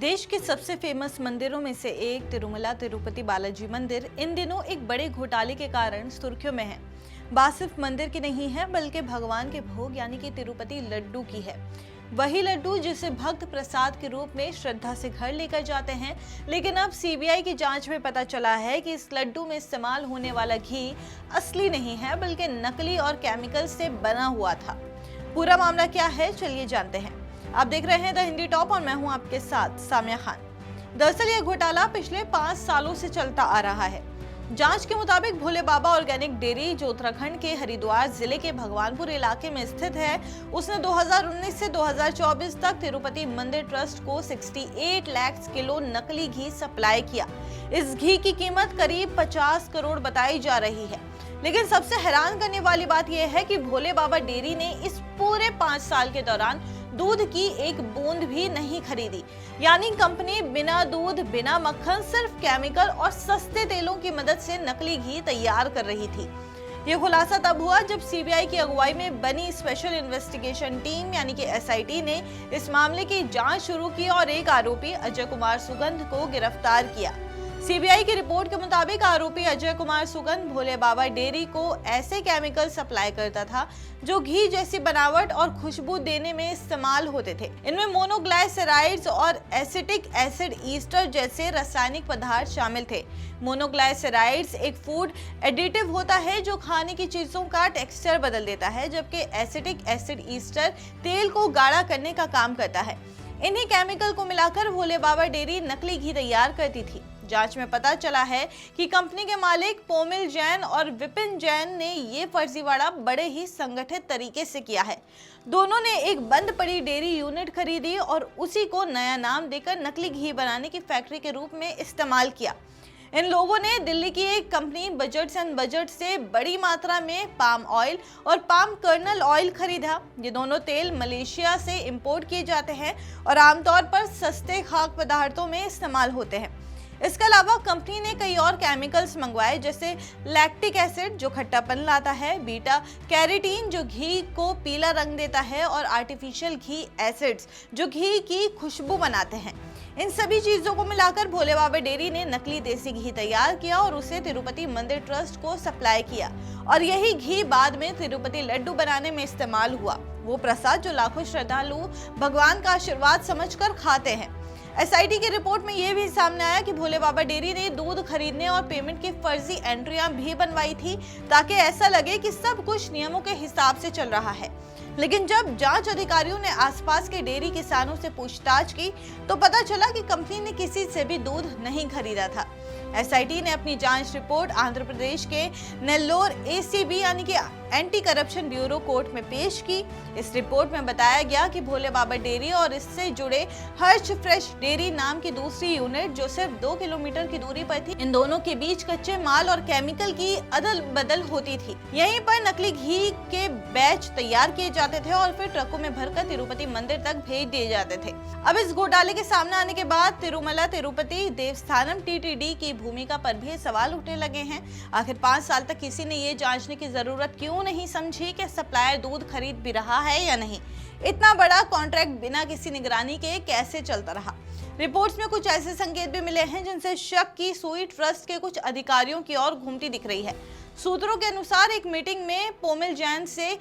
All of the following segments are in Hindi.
देश के सबसे फेमस मंदिरों में से एक तिरुमला तिरुपति बालाजी मंदिर इन दिनों एक बड़े घोटाले के कारण सुर्खियों में है। बात सिर्फ मंदिर की नहीं है बल्कि भगवान के भोग यानी कि तिरुपति लड्डू की है। वही लड्डू जिसे भक्त प्रसाद के रूप में श्रद्धा से घर लेकर जाते हैं, लेकिन अब सीबीआई की जांच में पता चला है कि इस लड्डू में इस्तेमाल होने वाला घी असली नहीं है बल्कि नकली और केमिकल से बना हुआ था। पूरा मामला क्या है, चलिए जानते हैं। आप देख रहे हैं द हिंदी टॉप और मैं हूं आपके साथ सामिया खान। दरअसल यह घोटाला पिछले 5 सालों से चलता आ रहा है। जांच के मुताबिक भोले बाबा ऑर्गेनिक डेयरी जो उत्तराखंड के हरिद्वार जिले के भगवानपुर इलाके में स्थित है, उसने 2019 से 2024 तक तिरुपति मंदिर ट्रस्ट को 68 लाख किलो नकली घी सप्लाई किया। इस घी की कीमत करीब 50 करोड़ बताई जा रही है। लेकिन सबसे हैरान करने वाली बात यह है कि भोले बाबा डेयरी ने इस पूरे 5 साल के दौरान दूध की एक बूंद भी नहीं खरीदी। यानी कंपनी बिना दूध, बिना मक्खन, सिर्फ केमिकल और सस्ते तेलों की मदद से नकली घी तैयार कर रही थी। ये खुलासा तब हुआ जब सीबीआई की अगुवाई में बनी स्पेशल इन्वेस्टिगेशन टीम यानी कि एसआईटी ने इस मामले की जांच शुरू की और एक आरोपी अजय कुमार सुगंध को गिरफ्तार किया। सीबीआई की रिपोर्ट के मुताबिक आरोपी अजय कुमार सुगंध भोले बाबा डेयरी को ऐसे केमिकल सप्लाई करता था जो घी जैसी बनावट और खुशबू देने में इस्तेमाल होते थे। इनमें मोनोग्लाइसराइड्स और एसिटिक एसिड ईस्टर जैसे रासायनिक पदार्थ शामिल थे। मोनोग्लाइसराइड्स एक फूड एडिटिव होता है जो खाने की चीजों का टेक्सचर बदल देता है, जबकि एसिटिक एसिड ईस्टर तेल को गाढ़ा करने का काम करता है। इन्हीं केमिकल को मिलाकर भोले बाबा डेयरी नकली घी तैयार करती थी। जांच में पता चला है कि कंपनी के मालिक पोमिल जैन और विपिन जैन ने ये फर्जीवाड़ा बड़े ही संगठित तरीके से किया है। दोनों ने एक बंद पड़ी डेयरी यूनिट खरीदी और उसी को नया नाम देकर नकली घी बनाने की फैक्ट्री के रूप में इस्तेमाल किया। इन लोगों ने दिल्ली की एक कंपनी बजट्स एंड बजट से बड़ी मात्रा में पाम ऑयल और पाम कर्नल ऑयल खरीदा। ये दोनों तेल मलेशिया से इंपोर्ट किए जाते हैं और आमतौर पर सस्ते खाद्य पदार्थों में इस्तेमाल होते हैं। इसके अलावा कंपनी ने कई और केमिकल्स मंगवाए, जैसे लैक्टिक एसिड जो खट्टापन लाता है, बीटा कैरोटीन जो घी को पीला रंग देता है और आर्टिफिशियल घी एसिड्स जो घी की खुशबू बनाते हैं। इन सभी चीजों को मिलाकर भोले बाबा डेयरी ने नकली देसी घी तैयार किया और उसे तिरुपति मंदिर ट्रस्ट को सप्लाई किया और यही घी बाद में तिरुपति लड्डू बनाने में इस्तेमाल हुआ। वो प्रसाद जो लाखों श्रद्धालु भगवान का आशीर्वाद समझकर खाते हैं। एसआईटी की रिपोर्ट में यह भी सामने आया कि भोले बाबा डेयरी ने दूध खरीदने और पेमेंट की फर्जी एंट्रियां भी बनवाई थी ताकि ऐसा लगे कि सब कुछ नियमों के हिसाब से चल रहा है। लेकिन जब जांच अधिकारियों ने आसपास के डेयरी किसानों से पूछताछ की तो पता चला कि कंपनी ने किसी से भी दूध नहीं खरीदा था। एसआईटी ने अपनी जांच रिपोर्ट आंध्र प्रदेश के नेल्लोर एसीबी यानी कि एंटी करप्शन ब्यूरो कोर्ट में पेश की। इस रिपोर्ट में बताया गया कि भोले बाबा डेयरी और इससे जुड़े हर्ष फ्रेश डेयरी नाम की दूसरी यूनिट जो सिर्फ 2 किलोमीटर की दूरी पर थी, इन दोनों के बीच कच्चे माल और केमिकल की अदल बदल होती थी। यहीं पर नकली घी के बैच तैयार किए जाते थे और फिर ट्रकों में भरकर तिरुपति मंदिर तक भेज दिए जाते थे। अब इस घोटाले के सामने आने के बाद तिरुमला तिरुपति देवस्थानम टीटीडी की भूमिका पर भी सवाल उठने लगे हैं। आखिर 5 साल तक किसी ने ये जांचने की जरूरत क्यों नहीं समझी कि सप्लायर दूध खरीद भी रहा है या नहीं। इतना बड़ा कॉन्ट्रैक्ट बिना किसी निगरानी के कैसे चलता रहा। रिपोर्ट्स में कुछ ऐसे संकेत भी मिले हैं जिनसे शक की सुई ट्रस्ट के कुछ अधिकारियों की ओर घूमती दिख रही है। सूत्रों के अनुसार एक मीटिंग में पोमिल जैन से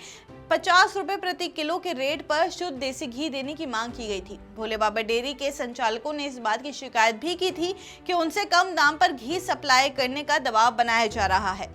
50 रुपए प्रति किलो के रेट पर शुद्ध देसी घी देने की मांग की गई थी। भोले बाबा डेयरी के संचालकों ने इस बात की शिकायत भी की थी कि उनसे कम दाम पर घी सप्लाई करने का दबाव बनाया जा रहा है।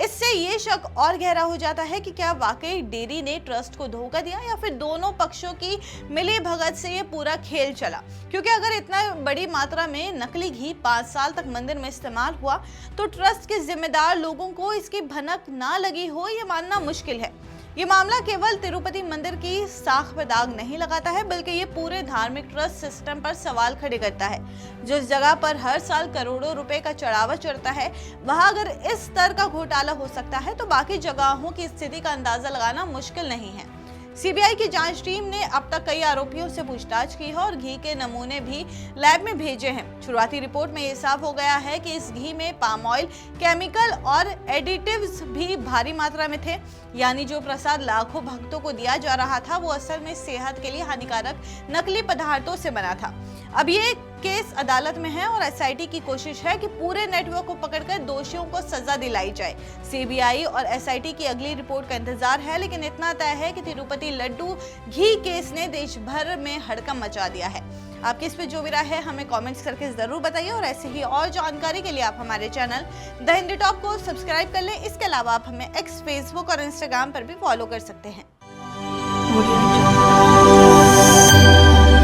इससे ये शक और गहरा हो जाता है कि क्या वाकई डेयरी ने ट्रस्ट को धोखा दिया या फिर दोनों पक्षों की मिली भगत से ये पूरा खेल चला। क्योंकि अगर इतना बड़ी मात्रा में नकली घी 5 साल तक मंदिर में इस्तेमाल हुआ तो ट्रस्ट के जिम्मेदार लोगों को इसकी भनक ना लगी हो ये मानना मुश्किल है। ये मामला केवल तिरुपति मंदिर की साख पर दाग नहीं लगाता है बल्कि ये पूरे धार्मिक ट्रस्ट सिस्टम पर सवाल खड़े करता है। जिस जगह पर हर साल करोड़ों रुपए का चढ़ावा चढ़ता है, वहां अगर इस स्तर का घोटाला हो सकता है तो बाकी जगहों की स्थिति का अंदाजा लगाना मुश्किल नहीं है। सीबीआई की जांच टीम ने अब तक कई आरोपियों से पूछताछ की है और घी के नमूने भी लैब में भेजे हैं। शुरुआती रिपोर्ट में ये साफ हो गया है कि इस घी में पाम ऑयल, केमिकल और एडिटिव्स भी भारी मात्रा में थे। यानी जो प्रसाद लाखों भक्तों को दिया जा रहा था वो असल में सेहत के लिए हानिकारक नकली पदार्थों से बना था। अब ये केस अदालत में है और एसआईटी की कोशिश है कि पूरे नेटवर्क को पकड़कर दोषियों को सजा दिलाई जाए। सीबीआई और एसआईटी की अगली रिपोर्ट का इंतजार है, लेकिन इतना तय है कि तिरुपति लड्डू घी केस ने देश भर में हड़कंप मचा दिया है। आपकी इस पे जो भी राय है हमें कमेंट्स करके जरूर बताइए और ऐसे ही और जानकारी के लिए आप हमारे चैनल द हिंदी टॉप को सब्सक्राइब कर लें। इसके अलावा आप हमें एक्स, फेसबुक और इंस्टाग्राम पर भी फॉलो कर सकते हैं।